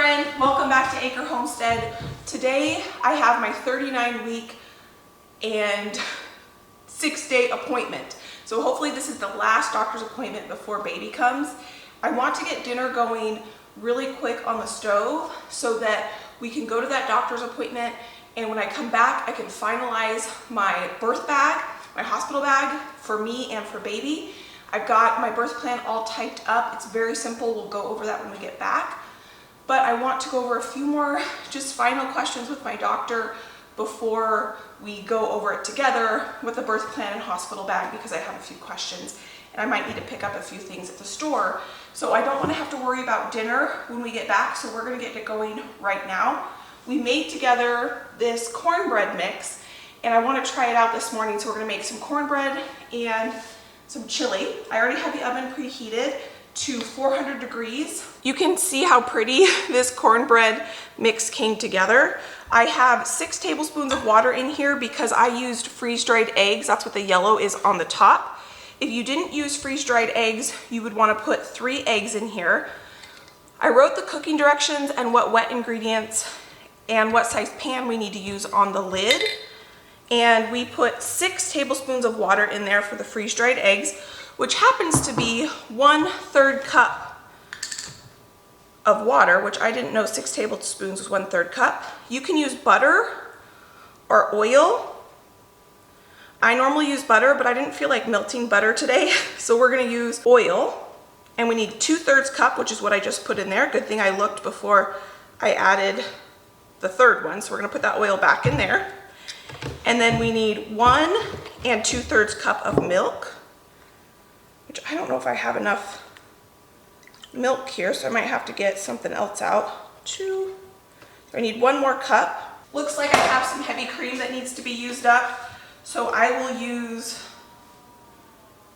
friend, welcome back to Acre Homestead. Today I have my 39-week and 6-day appointment. So hopefully this is the last doctor's appointment before baby comes. I want to get dinner going really quick on the stove so that we can go to that doctor's appointment, and when I come back I can finalize my birth bag, my hospital bag for me and for baby. I've got my birth plan all typed up. It's very simple. We'll go over that when we get back. But I want to go over a few more just final questions with my doctor before we go over it together with the birth plan and hospital bag, because I have a few questions and I might need to pick up a few things at the store. So I don't want to have to worry about dinner when we get back, so we're going to get it going right now. We made together this cornbread mix and I want to try it out this morning. So we're going to make some cornbread and some chili. I already have the oven preheated to 400 degrees. You can see how pretty this cornbread mix came together. I have 6 tablespoons of water in here because I used freeze-dried eggs. That's what the yellow is on the top. If you didn't use freeze-dried eggs, you would want to put 3 eggs in here. I wrote the cooking directions and what wet ingredients and what size pan we need to use on the lid. And we put 6 tablespoons of water in there for the freeze-dried eggs, which happens to be 1/3 cup of water, which I didn't know 6 tablespoons was 1/3 cup. You can use butter or oil. I normally use butter, but I didn't feel like melting butter today, so we're gonna use oil. And we need 2/3 cup, which is what I just put in there. Good thing I looked before I added the third one, so we're gonna put that oil back in there. And then we need 1 2/3 cup of milk, which I don't know if I have enough milk here, so I might have to get something else out. 2. I need 1 more cup. Looks like I have some heavy cream that needs to be used up, so I will use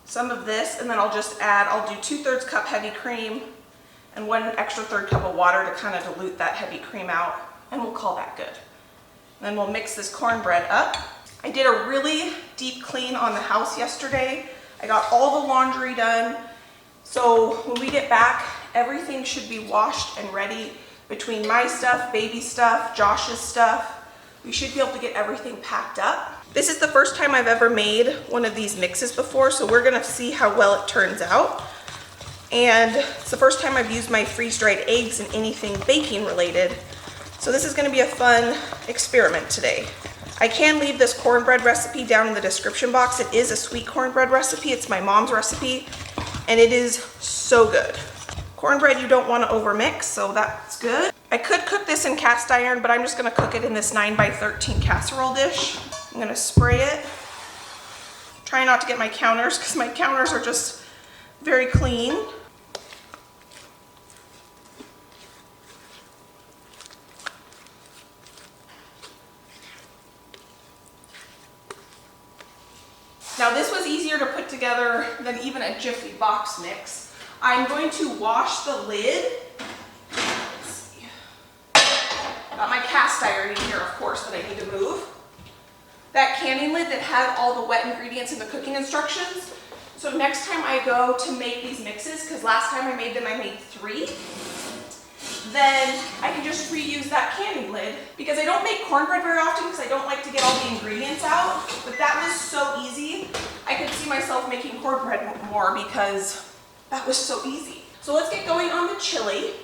some of this, and then I'll do 2/3 cup heavy cream and 1 extra 1/3 cup of water to kind of dilute that heavy cream out, and we'll call that good. And then we'll mix this cornbread up. I did a really deep clean on the house yesterday. I got all the laundry done. So when we get back, everything should be washed and ready between my stuff, baby stuff, Josh's stuff. We should be able to get everything packed up. This is the first time I've ever made one of these mixes before, so we're gonna see how well it turns out. And it's the first time I've used my freeze-dried eggs in anything baking related. So this is gonna be a fun experiment today. I can leave this cornbread recipe down in the description box. It is a sweet cornbread recipe. It's my mom's recipe, and it is so good. Cornbread you don't want to overmix, so that's good. I could cook this in cast iron, but I'm just going to cook it in this 9x13 casserole dish. I'm going to spray it. Try not to get my counters, because my counters are just very clean. Now this was easier to put together than even a Jiffy box mix. I'm going to wash the lid. Let's see. Got my cast iron in here, of course, that I need to move. That canning lid that had all the wet ingredients in the cooking instructions. So next time I go to make these mixes, because last time I made them I made 3, then I can just reuse that canning lid, because I don't make cornbread very often because I don't like to get all the ingredients out, but that was so easy. I could see myself making cornbread more because that was so easy. So let's get going on the chili.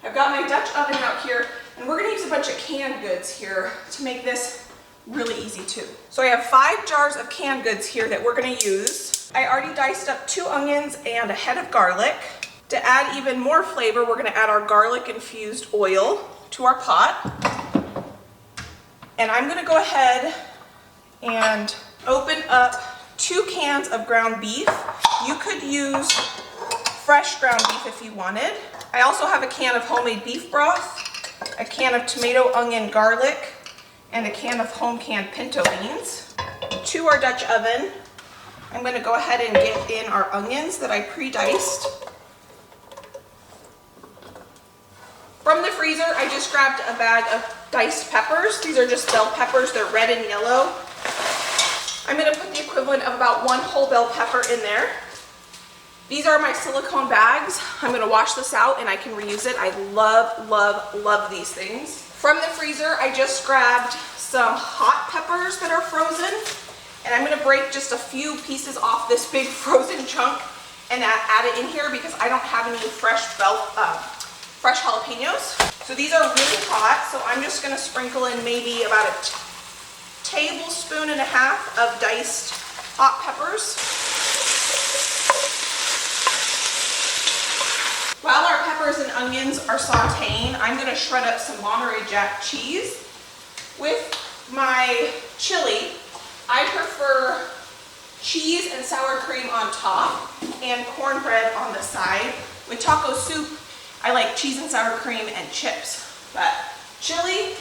I've got my Dutch oven out here, and we're gonna use a bunch of canned goods here to make this really easy too. So I have 5 jars of canned goods here that we're gonna use. I already diced up 2 onions and a head of garlic. To add even more flavor, we're gonna add our garlic infused oil to our pot. And I'm gonna go ahead and open up 2 cans of ground beef. You could use fresh ground beef if you wanted. I also have a can of homemade beef broth, a can of tomato, onion, garlic, and a can of home canned pinto beans. To our Dutch oven, I'm gonna go ahead and get in our onions that I pre-diced. From the freezer, I just grabbed a bag of diced peppers. These are just bell peppers. They're red and yellow. I'm going to put the equivalent of about 1 whole bell pepper in there. These are my silicone bags. I'm gonna wash this out and I can reuse it. I love, love, love these things. From the freezer, I just grabbed some hot peppers that are frozen, and I'm gonna break just a few pieces off this big frozen chunk and add it in here because I don't have any fresh jalapenos. So these are really hot, so I'm just gonna sprinkle in maybe about a tablespoon and a half of diced hot peppers. While our peppers and onions are sauteing, I'm gonna shred up some Monterey Jack cheese. With my chili, I prefer cheese and sour cream on top and cornbread on the side. With taco soup, I like cheese and sour cream and chips. But chili,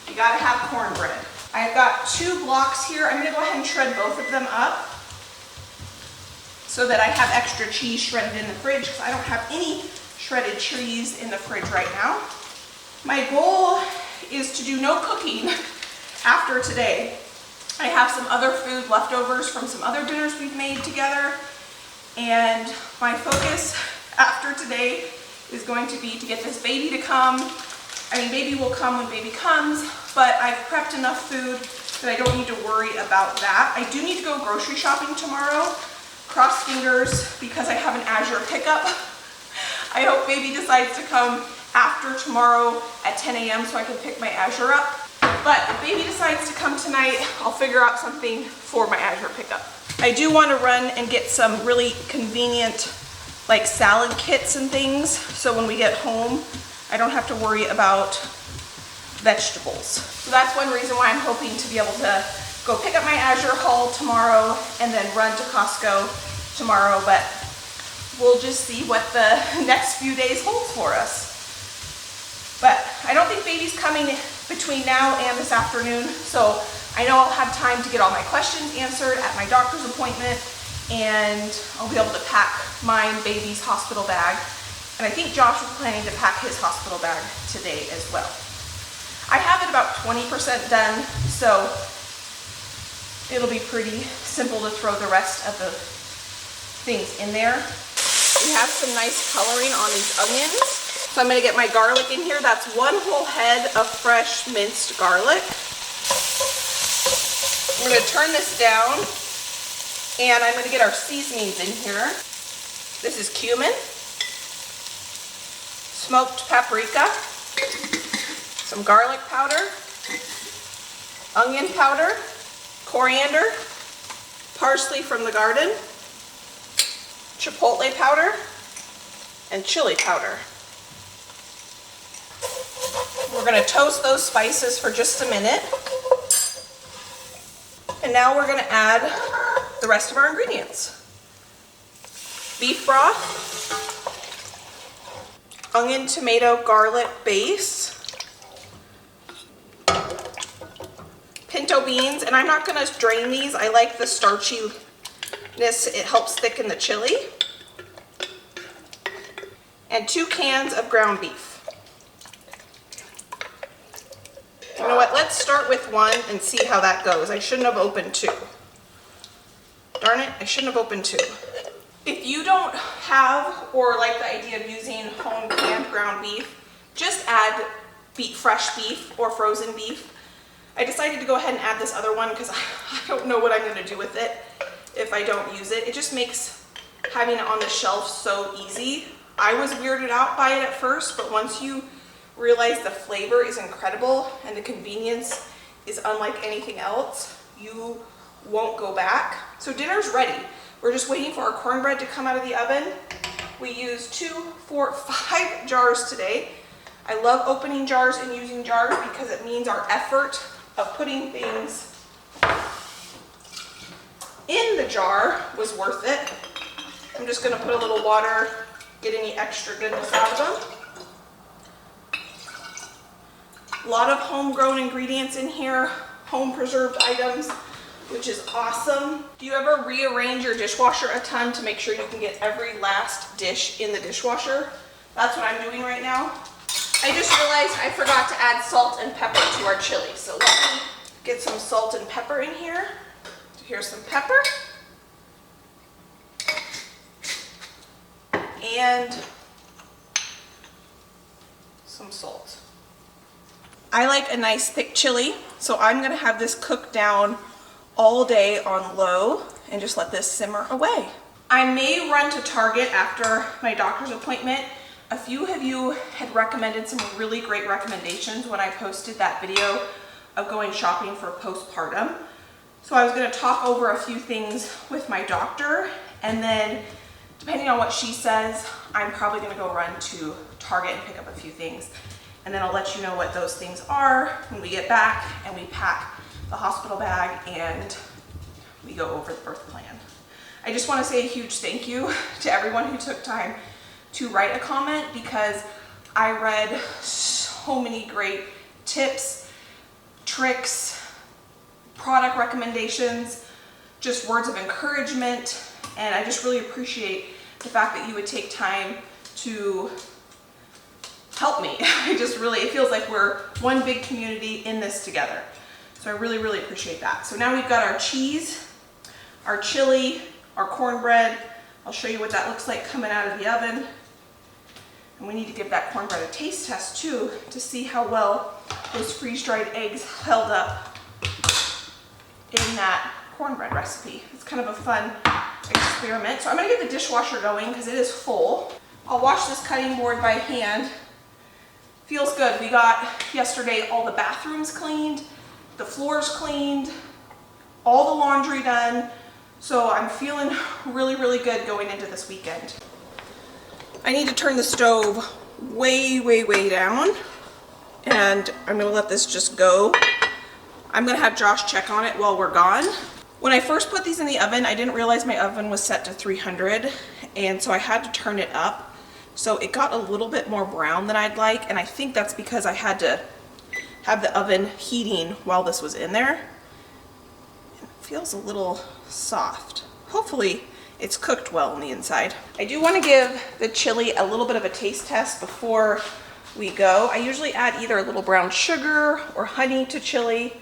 you gotta have cornbread. I've got 2 blocks here. I'm gonna go ahead and shred both of them up so that I have extra cheese shredded in the fridge because I don't have any shredded cheese in the fridge right now. My goal is to do no cooking after today. I have some other food leftovers from some other dinners we've made together, and my focus after today is going to be to get this baby to come. I mean, baby will come when baby comes, but I've prepped enough food that I don't need to worry about that. I do need to go grocery shopping tomorrow. Cross fingers because I have an Azure pickup. I hope baby decides to come after tomorrow at 10 a.m. so I can pick my Azure up. But if baby decides to come tonight, I'll figure out something for my Azure pickup. I do want to run and get some really convenient like salad kits and things so when we get home I don't have to worry about vegetables. So that's one reason why I'm hoping to be able to go pick up my Azure haul tomorrow and then run to Costco tomorrow, but we'll just see what the next few days holds for us. But I don't think baby's coming between now and this afternoon, so I know I'll have time to get all my questions answered at my doctor's appointment, and I'll be able to pack my baby's hospital bag. And I think Josh was planning to pack his hospital bag today as well. I have it about 20% done, so it'll be pretty simple to throw the rest of the things in there. We have some nice coloring on these onions. So I'm gonna get my garlic in here. That's 1 whole head of fresh minced garlic. I'm gonna turn this down and I'm gonna get our seasonings in here. This is cumin, smoked paprika, some garlic powder, onion powder, coriander, parsley from the garden, chipotle powder, and chili powder. We're going to toast those spices for just a minute. And now we're going to add the rest of our ingredients. Beef broth, onion, tomato, garlic base, pinto beans, and I'm not going to drain these. I like the starchiness. It helps thicken the chili. And 2 cans of ground beef. You know what? Let's start with 1 and see how that goes. I shouldn't have opened 2. Darn it, I shouldn't have opened 2. If you don't have or like the idea of using home canned ground beef, just add fresh beef or frozen beef. I decided to go ahead and add this other one because I don't know what I'm going to do with it if I don't use it. It just makes having it on the shelf so easy. I was weirded out by it at first, but once you realize the flavor is incredible and the convenience is unlike anything else, you won't go back. So dinner's ready. We're just waiting for our cornbread to come out of the oven. We used 2, 4, 5 jars today. I love opening jars and using jars because it means our effort of putting things in the jar was worth it. I'm just going to put a little water, get any extra goodness out of them. A lot of homegrown ingredients in here, home preserved items, which is awesome. Do you ever rearrange your dishwasher a ton to make sure you can get every last dish in the dishwasher? That's what I'm doing right now. I just realized I forgot to add salt and pepper to our chili. So let me get some salt and pepper in here. So here's some pepper. and some salt. I like a nice thick chili, so I'm gonna have this cooked down all day on low and just let this simmer away. I may run to Target after my doctor's appointment. A few of you had recommended some really great recommendations when I posted that video of going shopping for postpartum. So I was gonna talk over a few things with my doctor, and then depending on what she says, I'm probably gonna go run to Target and pick up a few things. And then I'll let you know what those things are when we get back and we pack the hospital bag and we go over the birth plan. I just want to say a huge thank you to everyone who took time to write a comment, because I read so many great tips, tricks, product recommendations, just words of encouragement, and I just really appreciate the fact that you would take time to help me. It feels like we're one big community in this together. So I really, really appreciate that. So now we've got our cheese, our chili, our cornbread. I'll show you what that looks like coming out of the oven. And we need to give that cornbread a taste test too, to see how well those freeze-dried eggs held up in that cornbread recipe. It's kind of a fun experiment. So I'm gonna get the dishwasher going because it is full. I'll wash this cutting board by hand. Feels good. We got yesterday all the bathrooms cleaned, the floors cleaned, all the laundry done. So I'm feeling really, really good going into this weekend. I need to turn the stove way, way, way down, and I'm gonna let this just go. I'm gonna have Josh check on it while we're gone. When I first put these in the oven, I didn't realize my oven was set to 300, and so I had to turn it up. So it got a little bit more brown than I'd like, and I think that's because I had to have the oven heating while this was in there. It feels a little soft. Hopefully it's cooked well on the inside. I do want to give the chili a little bit of a taste test before we go. I usually add either a little brown sugar or honey to chili.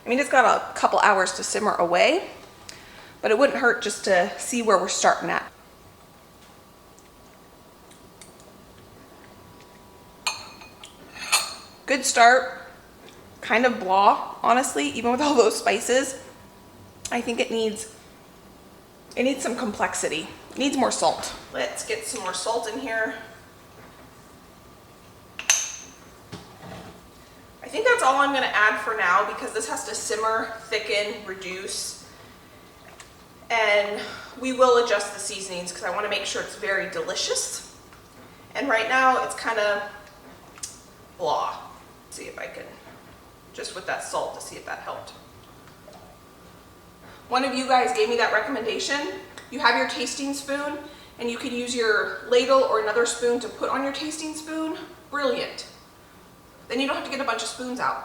I mean, it's got a couple hours to simmer away, but it wouldn't hurt just to see where we're starting at. Good start, kind of blah, honestly, even with all those spices. I think it needs some complexity. It needs more salt. Let's get some more salt in here. I think that's all I'm gonna add for now, because this has to simmer, thicken, reduce, and we will adjust the seasonings because I wanna make sure it's very delicious. And right now it's kind of blah. See if I can, just with that salt, to see if that helped. One of you guys gave me that recommendation. You have your tasting spoon and you can use your ladle or another spoon to put on your tasting spoon. Brilliant. Then you don't have to get a bunch of spoons out.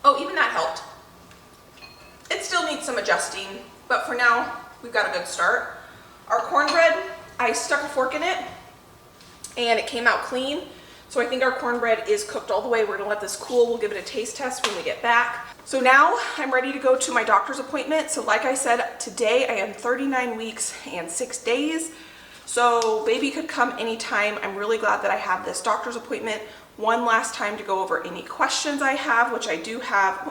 Oh, even that helped. It still needs some adjusting, but for now, we've got a good start. Our cornbread, I stuck a fork in it and it came out clean. So I think our cornbread is cooked all the way. We're gonna let this cool. We'll give it a taste test when we get back. So now I'm ready to go to my doctor's appointment. So like I said, today I am 39 weeks and 6 days. So baby could come anytime. I'm really glad that I have this doctor's appointment one last time to go over any questions I have, which I do have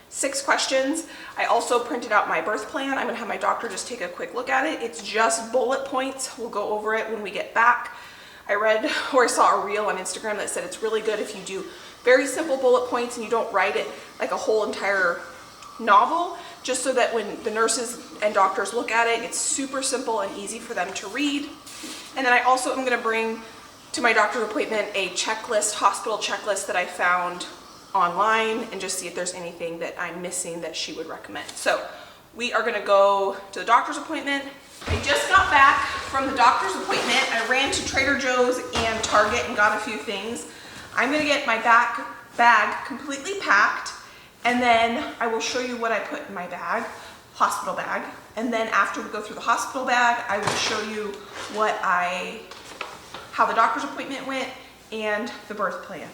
6 questions. I also printed out my birth plan. I'm gonna have my doctor just take a quick look at it. It's just bullet points. We'll go over it when we get back. I read or I saw a reel on Instagram that said it's really good if you do very simple bullet points and you don't write it like a whole entire novel, just so that when the nurses and doctors look at it, it's super simple and easy for them to read. And then I also am gonna bring to my doctor's appointment a checklist, hospital checklist that I found online, and just see if there's anything that I'm missing that she would recommend. So we are gonna go to the doctor's appointment. I just got back from the doctor's appointment. I ran to Trader Joe's and Target and got a few things. I'm gonna get my bag completely packed, and then I will show you what I put in my bag, hospital bag. And then after we go through the hospital bag, I will show you how the doctor's appointment went and the birth plan.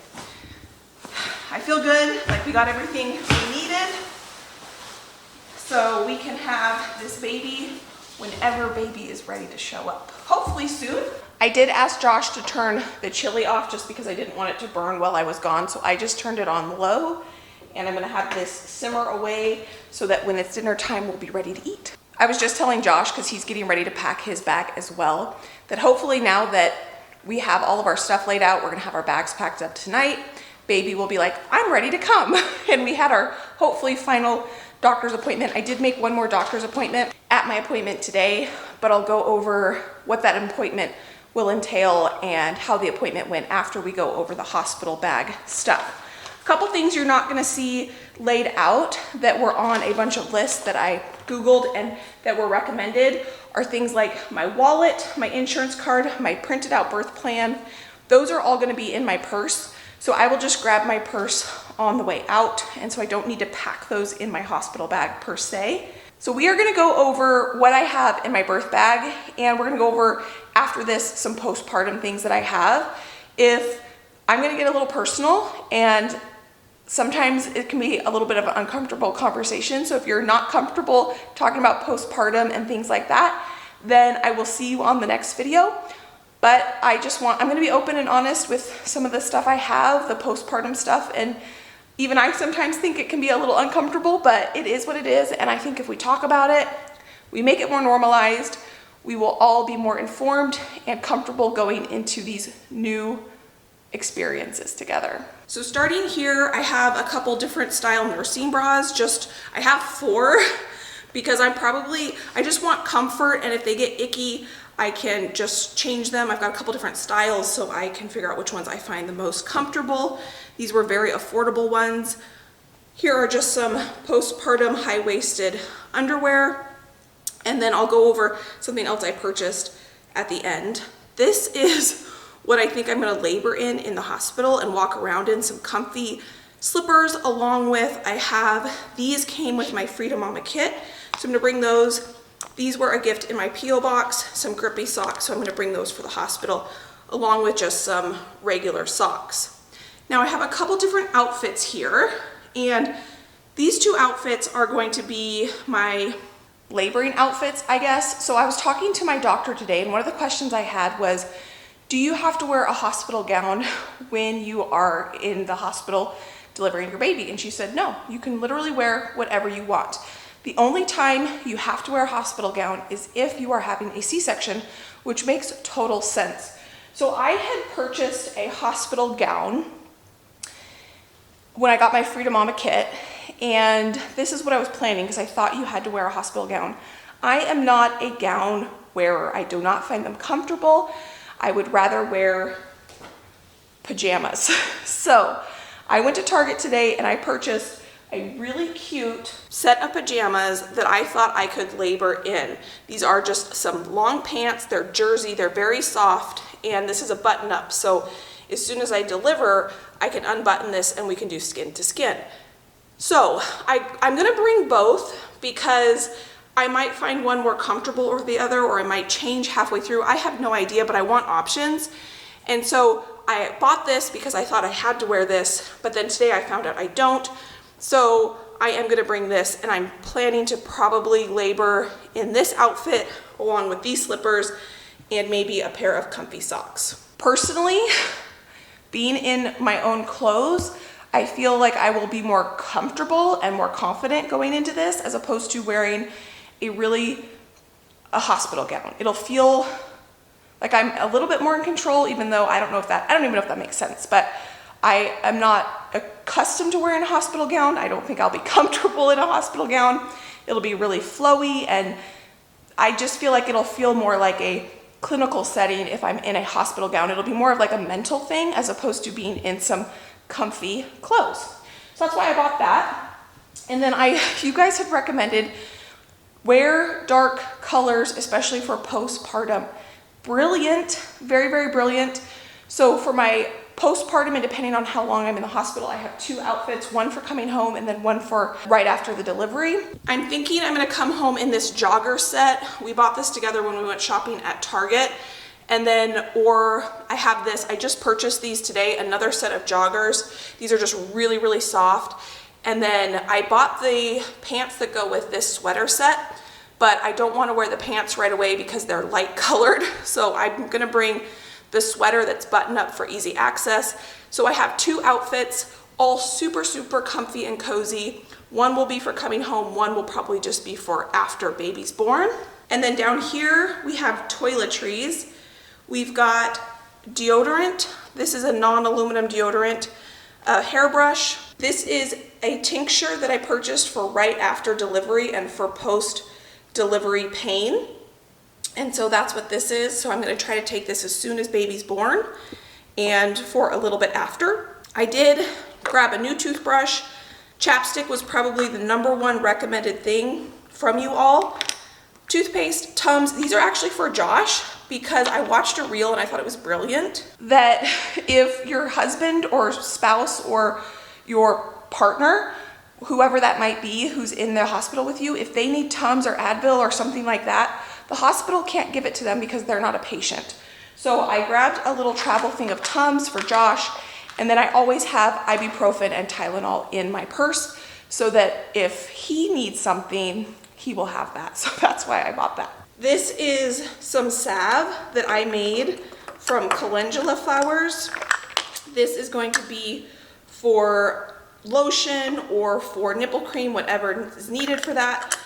I feel good, like we got everything we needed, so we can have this baby whenever baby is ready to show up. Hopefully soon. I did ask Josh to turn the chili off just because I didn't want it to burn while I was gone. So I just turned it on low, and I'm gonna have this simmer away so that when it's dinner time, we'll be ready to eat. I was just telling Josh, because he's getting ready to pack his bag as well, that hopefully now that we have all of our stuff laid out, we're gonna have our bags packed up tonight, baby will be like, I'm ready to come. And we had our hopefully final doctor's appointment. I did make one more doctor's appointment at my appointment today, but I'll go over what that appointment will entail and how the appointment went after we go over the hospital bag stuff. A couple things you're not gonna see laid out that were on a bunch of lists that I Googled and that were recommended are things like my wallet, my insurance card, my printed out birth plan. Those are all gonna be in my purse. So I will just grab my purse on the way out, and so I don't need to pack those in my hospital bag per se. So we are gonna go over what I have in my birth bag, and we're gonna go over after this some postpartum things that I have. If I'm gonna get a little personal, and sometimes it can be a little bit of an uncomfortable conversation. So if you're not comfortable talking about postpartum and things like that, then I will see you on the next video. But I'm gonna be open and honest with some of the stuff I have, the postpartum stuff, and even I sometimes think it can be a little uncomfortable, but it is what it is. And I think if we talk about it, we make it more normalized, we will all be more informed and comfortable going into these new experiences together. So starting here, I have a couple different style nursing bras. I have 4 because I just want comfort, and if they get icky, I can just change them. I've got a couple different styles so I can figure out which ones I find the most comfortable. These were very affordable ones. Here are just some postpartum high-waisted underwear, and then I'll go over something else I purchased at the end. This is what I think I'm gonna labor in the hospital and walk around in, some comfy slippers, along with, these came with my Freedom Mama kit, so I'm gonna bring those. These were a gift in my P.O. box, some grippy socks, so I'm gonna bring those for the hospital, along with just some regular socks. Now I have a couple different outfits here, and these 2 outfits are going to be my laboring outfits, I guess. So I was talking to my doctor today, and one of the questions I had was, do you have to wear a hospital gown when you are in the hospital delivering your baby? And she said, no, you can literally wear whatever you want. The only time you have to wear a hospital gown is if you are having a C-section, which makes total sense. So I had purchased a hospital gown when I got my Freedom Mama kit, and this is what I was planning because I thought you had to wear a hospital gown. I am not a gown wearer. I do not find them comfortable. I would rather wear pajamas. So I went to Target today and I purchased a really cute set of pajamas that I thought I could labor in. These are just some long pants, they're jersey, they're very soft, and this is a button up. So as soon as I deliver, I can unbutton this and we can do skin to skin. So I'm gonna bring both because I might find one more comfortable over the other, or I might change halfway through. I have no idea, but I want options. And so I bought this because I thought I had to wear this, but then today I found out I don't. So I am gonna bring this, and I'm planning to probably labor in this outfit along with these slippers and maybe a pair of comfy socks. Personally, being in my own clothes, I feel like I will be more comfortable and more confident going into this as opposed to wearing a hospital gown. It'll feel like I'm a little bit more in control, even though I don't even know if that makes sense, but I am not accustomed to wearing a hospital gown. I don't think I'll be comfortable in a hospital gown. It'll be really flowy, and I just feel like it'll feel more like a clinical setting if I'm in a hospital gown. It'll be more of like a mental thing as opposed to being in some comfy clothes. So that's why I bought that. And then you guys had recommended wear dark colors, especially for postpartum. Brilliant, very, very brilliant. So for my postpartum, and depending on how long I'm in the hospital, I have 2 outfits, one for coming home and then one for right after the delivery. I'm thinking I'm gonna come home in this jogger set. We bought this together when we went shopping at Target. And then, or I have this, I just purchased these today, another set of joggers. These are just really, really soft. And then I bought the pants that go with this sweater set, but I don't want to wear the pants right away because they're light colored. So I'm gonna bring the sweater that's buttoned up for easy access. So I have 2 outfits, all super, super comfy and cozy. One will be for coming home, one will probably just be for after baby's born. And then down here, we have toiletries. We've got deodorant. This is a non-aluminum deodorant. A hairbrush. This is a tincture that I purchased for right after delivery and for post-delivery pain. And so that's what this is. So I'm gonna try to take this as soon as baby's born and for a little bit after. I did grab a new toothbrush. Chapstick was probably the #1 recommended thing from you all. Toothpaste, Tums, these are actually for Josh because I watched a reel and I thought it was brilliant that if your husband or spouse or your partner, whoever that might be who's in the hospital with you, if they need Tums or Advil or something like that, the hospital can't give it to them because they're not a patient. So I grabbed a little travel thing of Tums for Josh, and then I always have ibuprofen and Tylenol in my purse so that if he needs something, he will have that. So that's why I bought that. This is some salve that I made from calendula flowers. This is going to be for lotion or for nipple cream, whatever is needed for that.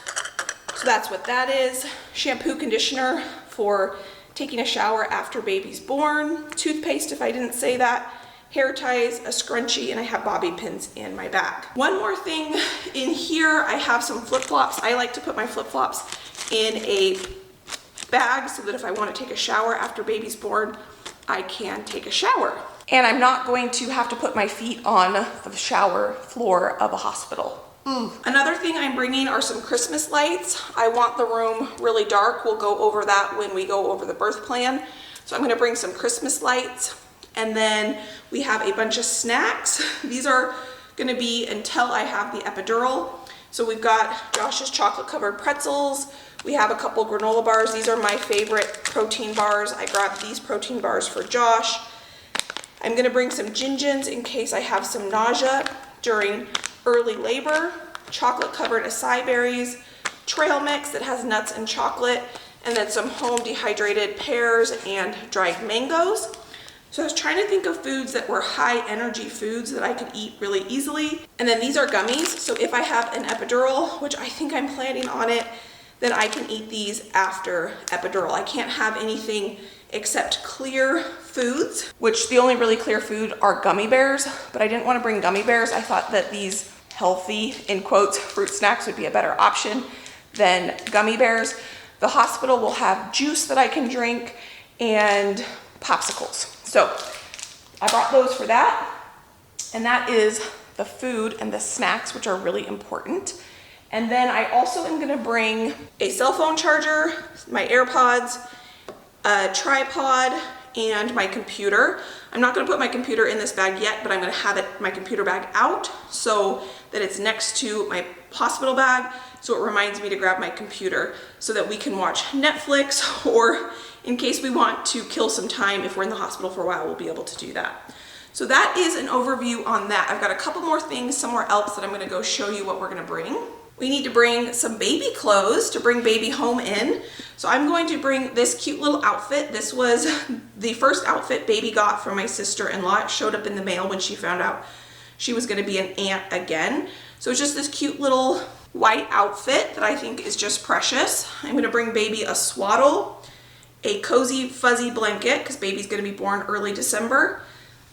So that's what that is. Shampoo, conditioner for taking a shower after baby's born. Toothpaste, if I didn't say that. Hair ties, a scrunchie, and I have bobby pins in my bag. One more thing in here, I have some flip-flops. I like to put my flip-flops in a bag so that if I want to take a shower after baby's born, I can take a shower. And I'm not going to have to put my feet on the shower floor of a hospital. Another thing I'm bringing are some Christmas lights. I want the room really dark. We'll go over that when we go over the birth plan. So I'm gonna bring some Christmas lights. And then we have a bunch of snacks. These are gonna be until I have the epidural. So we've got Josh's chocolate covered pretzels. We have a couple granola bars. These are my favorite protein bars. I grabbed these protein bars for Josh. I'm gonna bring some Gin-Gins in case I have some nausea during early labor. Chocolate covered acai berries, trail mix that has nuts and chocolate, and then some home dehydrated pears and dried mangoes. So I was trying to think of foods that were high energy foods that I could eat really easily. And then these are gummies. So if I have an epidural, which I think I'm planning on it, then I can eat these after epidural. I can't have anything except clear foods, which the only really clear food are gummy bears, but I didn't want to bring gummy bears. I thought that these healthy, in quotes, fruit snacks would be a better option than gummy bears. The hospital will have juice that I can drink and popsicles. So I brought those for that. And that is the food and the snacks, which are really important. And then I also am gonna bring a cell phone charger, my AirPods, a tripod, and my computer. I'm not gonna put my computer in this bag yet, but I'm gonna have my computer bag out so that it's next to my hospital bag, so it reminds me to grab my computer so that we can watch Netflix, or in case we want to kill some time if we're in the hospital for a while, we'll be able to do that. So that is an overview on that. I've got a couple more things somewhere else that I'm gonna go show you what we're gonna bring. We need to bring some baby clothes to bring baby home in. So I'm going to bring this cute little outfit. This was the first outfit baby got from my sister-in-law. It showed up in the mail when she found out she was gonna be an aunt again. So it's just this cute little white outfit that I think is just precious. I'm gonna bring baby a swaddle, a cozy fuzzy blanket, because baby's gonna be born early December.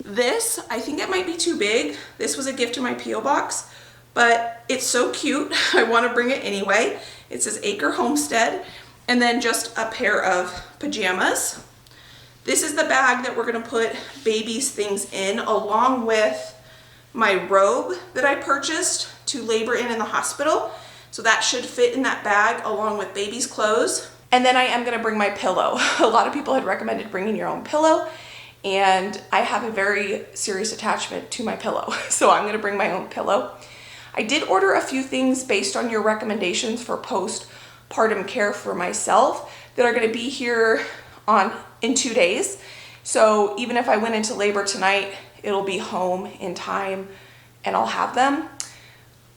This, I think it might be too big. This was a gift in my P.O. box, but it's so cute. I want to bring it anyway. It says Acre Homestead, and then just a pair of pajamas. This is the bag that we're going to put baby's things in, along with my robe that I purchased to labor in the hospital. So that should fit in that bag along with baby's clothes. And then I am going to bring my pillow. A lot of people had recommended bringing your own pillow, and I have a very serious attachment to my pillow. So I'm going to bring my own pillow. I did order a few things based on your recommendations for postpartum care for myself that are going to be here in 2 days. So even if I went into labor tonight, it'll be home in time and I'll have them.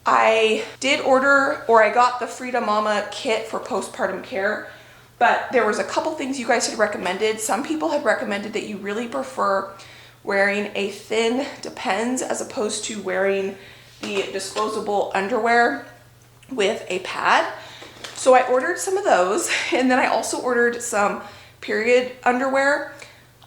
I did order, or I got the Frida Mama kit for postpartum care, but there was a couple things you guys had recommended. Some people had recommended that you really prefer wearing a thin Depends as opposed to wearing the disposable underwear with a pad. So I ordered some of those, and then I also ordered some period underwear.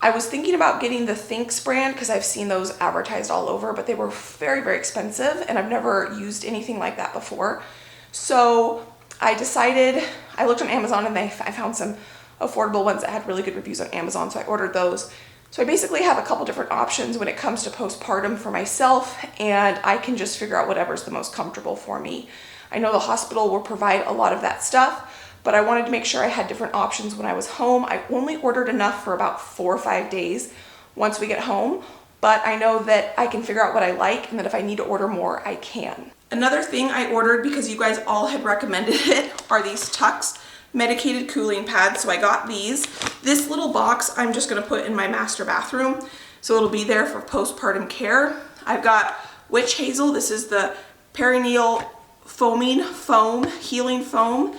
I was thinking about getting the Thinx brand because I've seen those advertised all over, but they were very, very expensive and I've never used anything like that before. So I decided, I looked on Amazon and I found some affordable ones that had really good reviews on Amazon, so I ordered those. So I basically have a couple different options when it comes to postpartum for myself, and I can just figure out whatever's the most comfortable for me. I know the hospital will provide a lot of that stuff, but I wanted to make sure I had different options when I was home. I only ordered enough for about 4 or 5 days once we get home, but I know that I can figure out what I like, and that if I need to order more, I can. Another thing I ordered, because you guys all had recommended it, are these Tux medicated cooling pads. So I got these. This little box I'm just gonna put in my master bathroom, so it'll be there for postpartum care. I've got Witch Hazel. This is the perineal foaming foam, healing foam.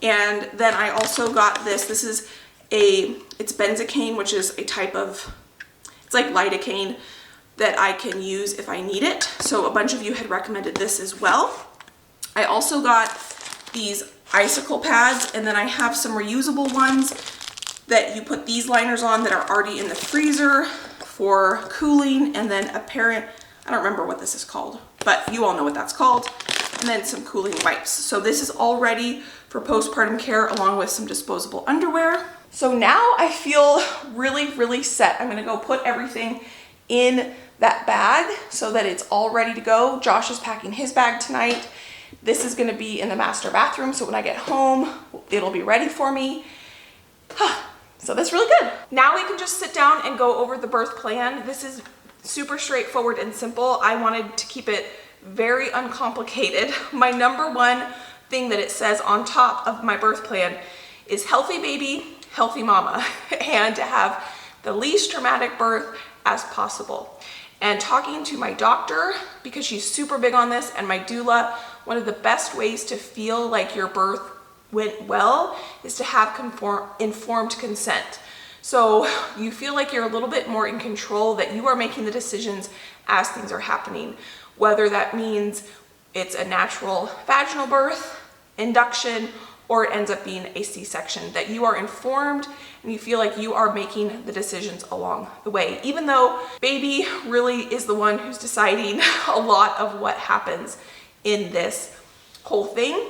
And then I also got this. This is it's benzocaine, which is a type of, it's like lidocaine that I can use if I need it. So a bunch of you had recommended this as well. I also got these icicle pads, and then I have some reusable ones that you put these liners on that are already in the freezer for cooling, and then a parent, I don't remember what this is called, but you all know what that's called, and then some cooling wipes. So this is all ready for postpartum care, along with some disposable underwear. So now I feel really, really set. I'm gonna go put everything in that bag so that it's all ready to go. Josh is packing his bag tonight. This is gonna be in the master bathroom, so when I get home, it'll be ready for me. So that's really good. Now we can just sit down and go over the birth plan. This is super straightforward and simple. I wanted to keep it very uncomplicated. My number one thing that it says on top of my birth plan is healthy baby, healthy mama, and to have the least traumatic birth as possible. And talking to my doctor, because she's super big on this, and my doula, one of the best ways to feel like your birth went well is to have informed consent. So you feel like you're a little bit more in control, that you are making the decisions as things are happening, whether that means it's a natural vaginal birth, induction, or it ends up being a C-section, that you are informed and you feel like you are making the decisions along the way, even though baby really is the one who's deciding a lot of what happens in this whole thing.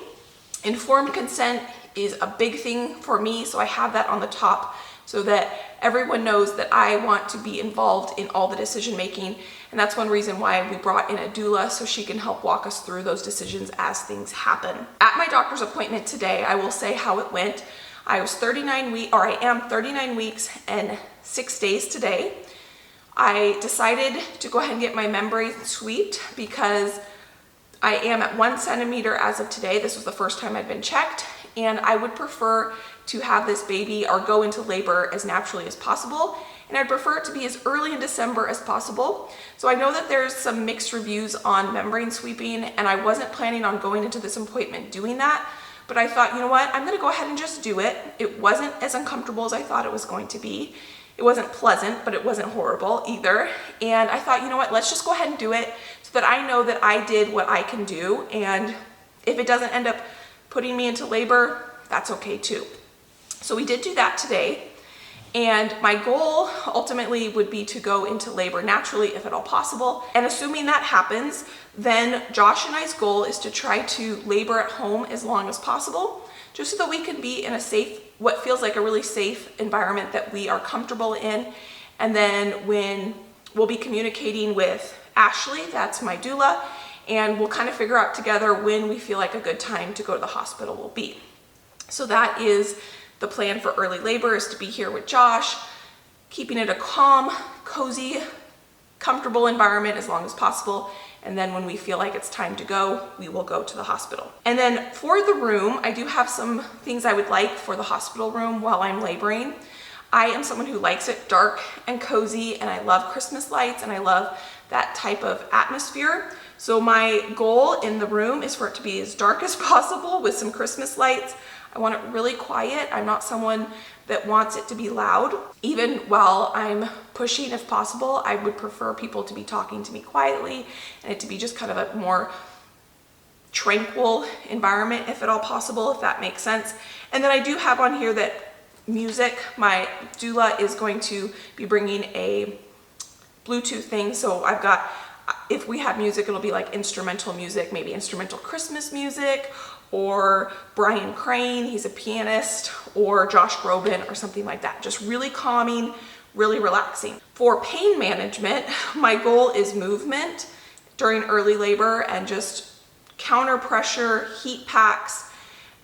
Informed consent is a big thing for me, so I have that on the top so that everyone knows that I want to be involved in all the decision making. And that's one reason why we brought in a doula, so she can help walk us through those decisions as things happen. At my doctor's appointment today, I will say how it went. I am 39 weeks and 6 days today. I decided to go ahead and get my membrane swept because I am at 1 centimeter as of today. This was the first time I'd been checked, and I would prefer to have this baby or go into labor as naturally as possible, and I'd prefer it to be as early in December as possible. So I know that there's some mixed reviews on membrane sweeping, and I wasn't planning on going into this appointment doing that, but I thought, you know what, I'm gonna go ahead and just do it. It wasn't as uncomfortable as I thought it was going to be. It wasn't pleasant, but it wasn't horrible either. And I thought, you know what, let's just go ahead and do it so that I know that I did what I can do. And if it doesn't end up putting me into labor, that's okay too. So we did do that today. And my goal ultimately would be to go into labor naturally, if at all possible. And assuming that happens, then Josh and I's goal is to try to labor at home as long as possible, just so that we can be in a safe, what feels like a really safe environment that we are comfortable in. And then when we'll be communicating with Ashley, that's my doula, and we'll kind of figure out together when we feel like a good time to go to the hospital will be. So that is the plan for early labor, is to be here with Josh, keeping it a calm, cozy, comfortable environment as long as possible. And then when we feel like it's time to go, we will go to the hospital. And then for the room, I do have some things I would like for the hospital room while I'm laboring. I am someone who likes it dark and cozy, and I love Christmas lights, and I love that type of atmosphere. So my goal in the room is for it to be as dark as possible with some Christmas lights. I want it really quiet. I'm not someone that wants it to be loud. Even while I'm pushing, if possible, I would prefer people to be talking to me quietly and it to be just kind of a more tranquil environment, if at all possible, if that makes sense. And then I do have on here that music, my doula is going to be bringing a Bluetooth thing. So I've got, if we have music, it'll be like instrumental music, maybe instrumental Christmas music, or Brian Crane, he's a pianist, or Josh Groban or something like that. Just really calming, really relaxing. For pain management, my goal is movement during early labor and just counter pressure, heat packs,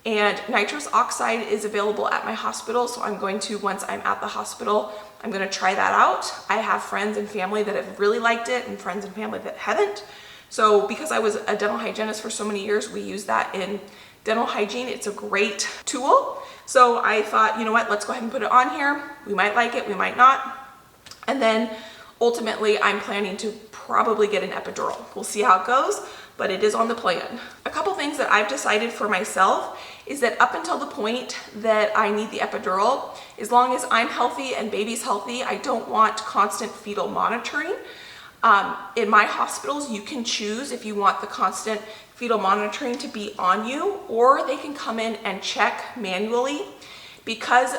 and nitrous oxide is available at my hospital. So I'm going to, once I'm at the hospital, I'm going to try that out. I have friends and family that have really liked it and friends and family that haven't. So because I was a dental hygienist for so many years, we use that in dental hygiene. It's a great tool. So I thought, you know what, let's go ahead and put it on here. We might like it, we might not. And then ultimately I'm planning to probably get an epidural. We'll see how it goes, but it is on the plan. A couple things that I've decided for myself is that up until the point that I need the epidural, as long as I'm healthy and baby's healthy, I don't want constant fetal monitoring. In my hospitals, you can choose if you want the constant fetal monitoring to be on you, or they can come in and check manually. Because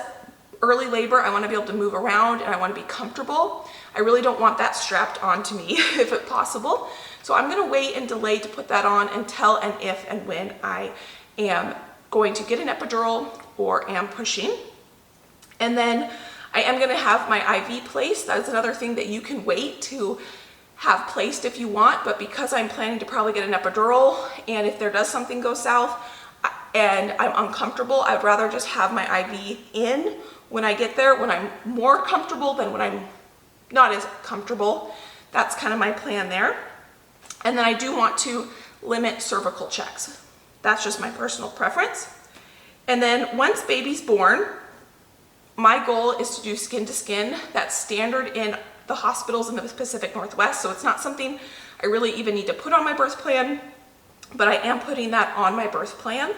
early labor, I want to be able to move around and I want to be comfortable. I really don't want that strapped onto me if it's possible. So I'm going to wait and delay to put that on until and if and when I am going to get an epidural or am pushing. And then I am going to have my IV placed. That's another thing that you can wait to have placed if you want, but because I'm planning to probably get an epidural, and if there does something go south and I'm uncomfortable, I'd rather just have my IV in when I get there, when I'm more comfortable than when I'm not as comfortable. That's kind of my plan there. And then I do want to limit cervical checks. That's just my personal preference. And then once baby's born, my goal is to do skin to skin. That's standard in the hospitals in the Pacific Northwest, so it's not something I really even need to put on my birth plan, but I am putting that on my birth plan.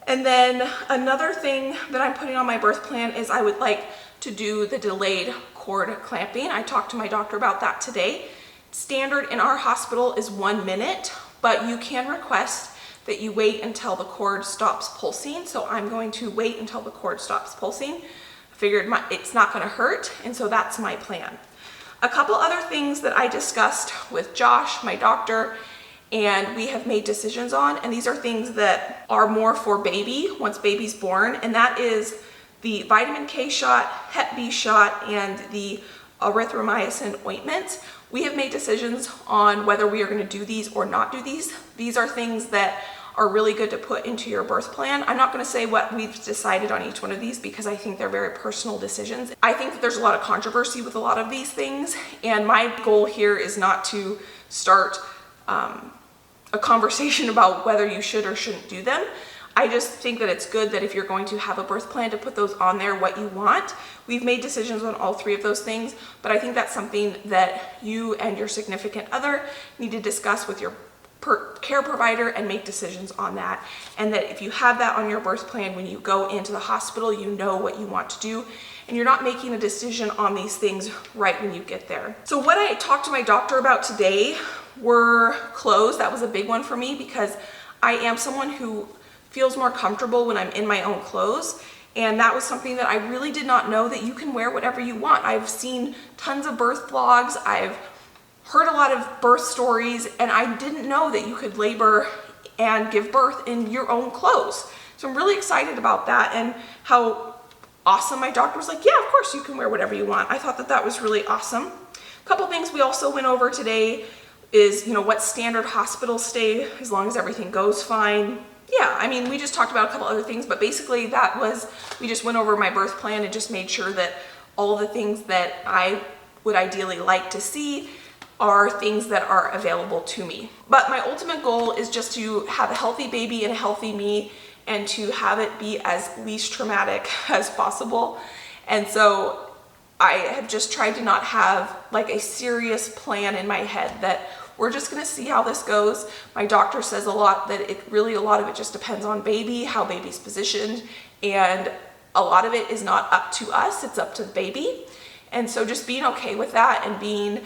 And then another thing that I'm putting on my birth plan is I would like to do the delayed cord clamping. I talked to my doctor about that today. Standard in our hospital is 1 minute, but you can request that you wait until the cord stops pulsing. So I'm going to wait until the cord stops pulsing. I figured it's not going to hurt, and so that's my plan. A couple other things that I discussed with Josh, my doctor, and we have made decisions on, and these are things that are more for baby once baby's born, and that is the vitamin K shot, Hep B shot, and the erythromycin ointment. We have made decisions on whether we are going to do these or not do these. These are things that are really good to put into your birth plan. I'm not going to say what we've decided on each one of these because I think they're very personal decisions. I think that there's a lot of controversy with a lot of these things, and my goal here is not to start a conversation about whether you should or shouldn't do them. I just think that it's good that if you're going to have a birth plan, to put those on there, what you want. We've made decisions on all three of those things, but I think that's something that you and your significant other need to discuss with your care provider and make decisions on that. And that if you have that on your birth plan, when you go into the hospital, you know what you want to do, and you're not making a decision on these things right when you get there. So what I talked to my doctor about today were clothes. That was a big one for me because I am someone who feels more comfortable when I'm in my own clothes. And that was something that I really did not know, that you can wear whatever you want. I've seen tons of birth vlogs. I've heard a lot of birth stories, and I didn't know that you could labor and give birth in your own clothes. So I'm really excited about that, and how awesome my doctor was like, yeah, of course you can wear whatever you want. I thought that that was really awesome. A couple things we also went over today is, what standard hospital stay, as long as everything goes fine. Yeah, I mean, we just talked about a couple other things, but basically we just went over my birth plan and just made sure that all the things that I would ideally like to see are things that are available to me. But my ultimate goal is just to have a healthy baby and a healthy me, and to have it be as least traumatic as possible. And so I have just tried to not have like a serious plan in my head that we're just gonna see how this goes. My doctor says a lot that a lot of it just depends on baby, how baby's positioned, and a lot of it is not up to us, it's up to the baby. And so just being okay with that and being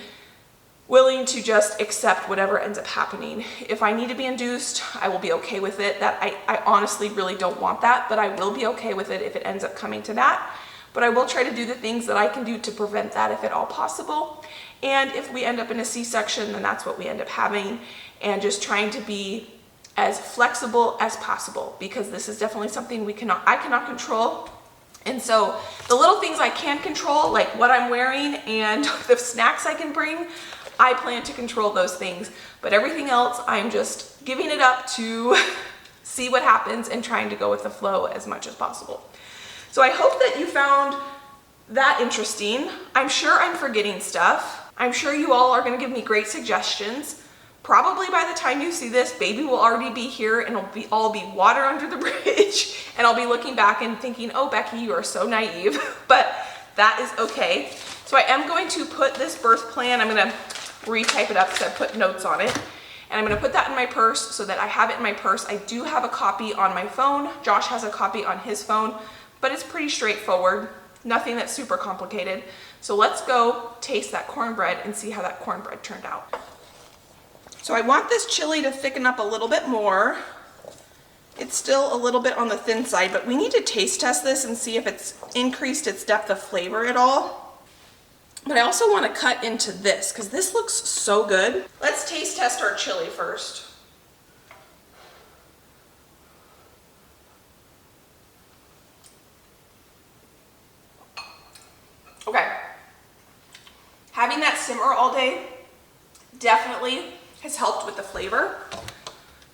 willing to just accept whatever ends up happening. If I need to be induced, I will be okay with it. That I honestly really don't want that, but I will be okay with it if it ends up coming to that. But I will try to do the things that I can do to prevent that if at all possible. And if we end up in a C-section, then that's what we end up having, and just trying to be as flexible as possible, because this is definitely something I cannot control. And so the little things I can control, like what I'm wearing and the snacks I can bring, I plan to control those things. But everything else, I'm just giving it up to see what happens and trying to go with the flow as much as possible. So I hope that you found that interesting. I'm sure I'm forgetting stuff. I'm sure you all are gonna give me great suggestions. Probably by the time you see this, baby will already be here and it'll all be water under the bridge, and I'll be looking back and thinking, oh, Becky, you are so naive, but that is okay. So I am going to put this birth plan, I'm gonna retype it up because I put notes on it, and I'm gonna put that in my purse so that I have it in my purse. I do have a copy on my phone. Josh has a copy on his phone, but it's pretty straightforward, nothing that's super complicated. So let's go taste that cornbread and see how that cornbread turned out. So I want this chili to thicken up a little bit more. It's still a little bit on the thin side, but we need to taste test this and see if it's increased its depth of flavor at all. But I also want to cut into this because this looks so good. Let's taste test our chili first. Okay. Having that simmer all day definitely has helped with the flavor.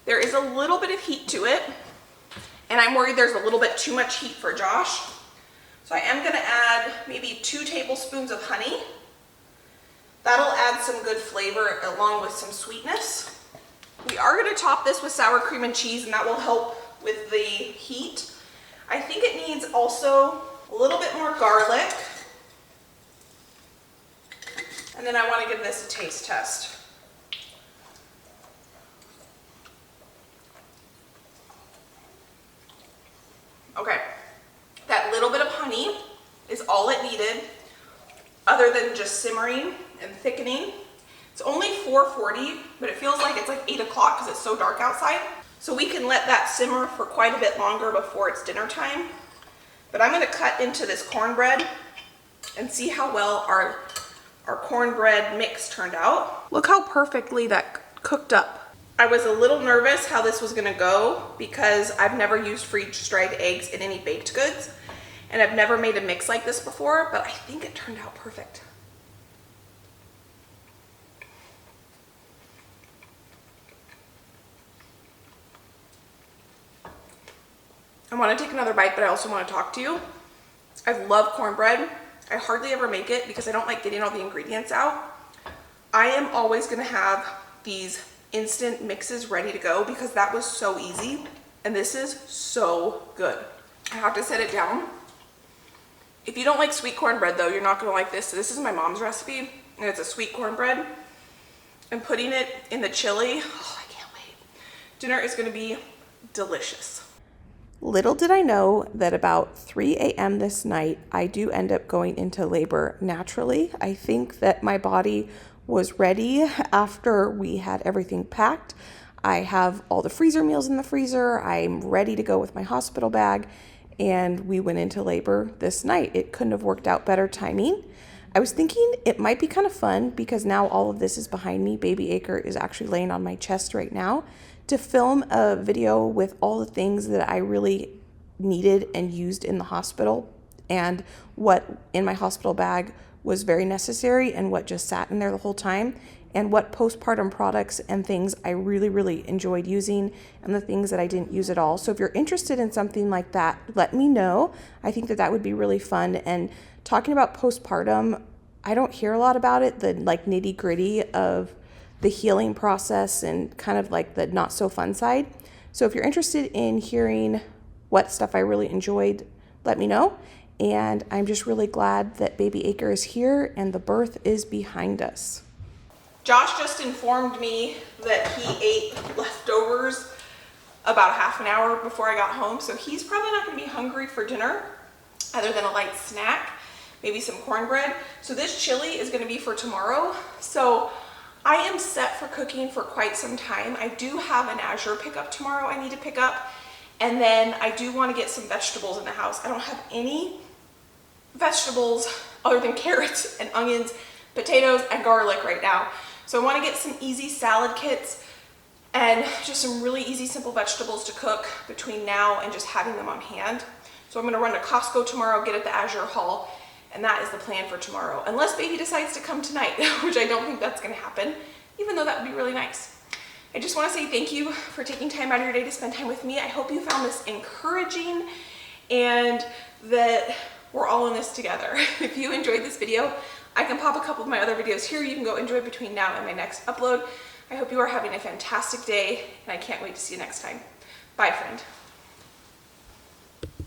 There is a little bit of heat to it, and I'm worried there's a little bit too much heat for Josh. So I am gonna add maybe 2 tablespoons of honey. That'll add some good flavor along with some sweetness. We are gonna top this with sour cream and cheese, and that will help with the heat. I think it needs also a little bit more garlic. And then I wanna give this a taste test. Okay, that little bit of honey is all it needed, other than just simmering and thickening. It's only 4:40, but it feels like it's like 8 o'clock because it's so dark outside. So we can let that simmer for quite a bit longer before it's dinner time. But I'm gonna cut into this cornbread and see how well our cornbread mix turned out. Look how perfectly that cooked up. I was a little nervous how this was gonna go because I've never used freeze-dried eggs in any baked goods, and I've never made a mix like this before, but I think it turned out perfect. I wanna take another bite, but I also wanna talk to you. I love cornbread. I hardly ever make it because I don't like getting all the ingredients out. I am always gonna have these instant mixes ready to go because that was so easy, and this is so good. I have to set it down. If you don't like sweet cornbread though, you're not gonna like this. So this is my mom's recipe, and it's a sweet cornbread, and putting it in the chili, oh, I can't wait. Dinner is gonna be delicious. Little did I know that about 3 a.m. this night, I do end up going into labor naturally. I think that my body was ready after we had everything packed. I have all the freezer meals in the freezer. I'm ready to go with my hospital bag, and we went into labor this night. It couldn't have worked out better timing. I was thinking it might be kind of fun because now all of this is behind me. Baby Acre is actually laying on my chest right now, to film a video with all the things that I really needed and used in the hospital, and what in my hospital bag was very necessary and what just sat in there the whole time, and what postpartum products and things I really, really enjoyed using, and the things that I didn't use at all. So if you're interested in something like that, let me know. I think that that would be really fun. And talking about postpartum, I don't hear a lot about it, the like nitty gritty of the healing process and kind of like the not so fun side. So if you're interested in hearing what stuff I really enjoyed, let me know. And I'm just really glad that Baby Acre is here and the birth is behind us. Josh just informed me that he ate leftovers about half an hour before I got home, so he's probably not gonna be hungry for dinner other than a light snack, maybe some cornbread. So this chili is gonna be for tomorrow. So I am set for cooking for quite some time. I do have an Azure pickup tomorrow I need to pick up, and then I do wanna get some vegetables in the house. I don't have any vegetables other than carrots and onions, potatoes, and garlic right now. So I wanna get some easy salad kits and just some really easy, simple vegetables to cook between now and just having them on hand. So I'm gonna run to Costco tomorrow, get at the Azure haul, and that is the plan for tomorrow. Unless baby decides to come tonight, which I don't think that's gonna happen, even though that would be really nice. I just wanna say thank you for taking time out of your day to spend time with me. I hope you found this encouraging and that we're all in this together. If you enjoyed this video, I can pop a couple of my other videos here. You can go enjoy between now and my next upload. I hope you are having a fantastic day, and I can't wait to see you next time. Bye, friend.